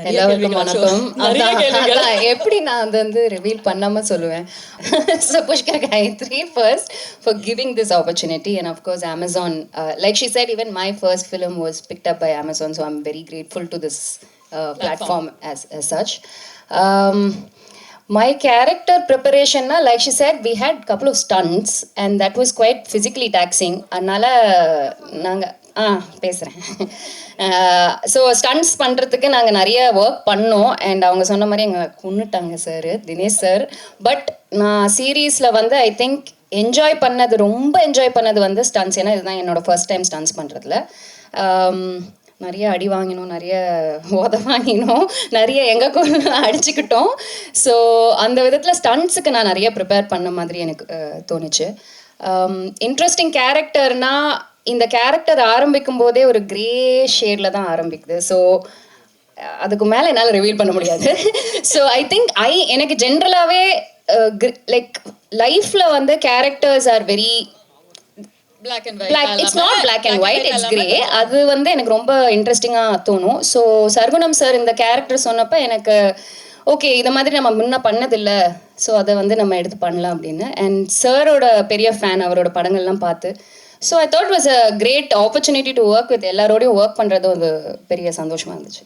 எல்லாருக்கும் வணக்கம். அதான் எப்படி நான் அதை வந்து ரிவீல் பண்ணாம சொல்லுவேன். So Pushkar Gayatri first for giving this opportunity, and of course Amazon, like she said, even my first film was picked up by Amazon, so I'm very grateful to this platform as such. My character preparation, like she said, we had couple of stunts and that was quite physically taxing. அதனால நாங்கள் பேசுகிறேன். So stunts பண்ணுறதுக்கு நாங்கள் நிறைய work பண்ணோம். And அவங்க சொன்ன மாதிரி எங்களை கொன்னுட்டாங்க சார், தினேஷ் சார். பட் நான் சீரீஸில் வந்து ஐ திங்க் ரொம்ப என்ஜாய் பண்ணது வந்து ஸ்டண்ட்ஸ். ஏன்னா இதுதான் என்னோட ஃபர்ஸ்ட் டைம் ஸ்டண்ட்ஸ் பண்ணுறதுல. நிறைய அடி வாங்கினோம், நிறைய வாங்கினோம், நிறைய அடிச்சுக்கிட்டோம். ஸோ அந்த விதத்தில் ஸ்டண்ட்ஸுக்கு நான் நிறைய ப்ரிப்பேர் பண்ண மாதிரி எனக்கு தோணுச்சு. இன்ட்ரெஸ்டிங் கேரக்டர்னால் இந்த கேரக்டர் ஆரம்பிக்கும் போதே ஒரு கிரே ஷேடில் தான் ஆரம்பிக்குது. ஸோ அதுக்கு மேலே என்னால் ரிவீல் பண்ண முடியாது. ஸோ ஐ திங்க் எனக்கு ஜென்ரலாகவே லைக் லைஃப்பில் வந்து characters are very it's not black and white, it's grey. அது வந்து எனக்கு ரொம்ப இன்ட்ரெஸ்டிங்காக தோணும். ஸோ சர்குணம் சார் இந்த கேரக்டர் சொன்னப்போ எனக்கு ஓகே, இதை மாதிரி நம்ம முன்ன பண்ணதில்லை, ஸோ அதை வந்து நம்ம எடுத்து பண்ணலாம் அப்படின்னு. அண்ட் சாரோட பெரிய ஃபேன், அவரோட படங்கள்லாம் பார்த்து. So I thought was a great opportunity to work with எல்லாரோடையும் ஒர்க் பண்ணுறது ஒரு பெரிய சந்தோஷமாக இருந்துச்சு.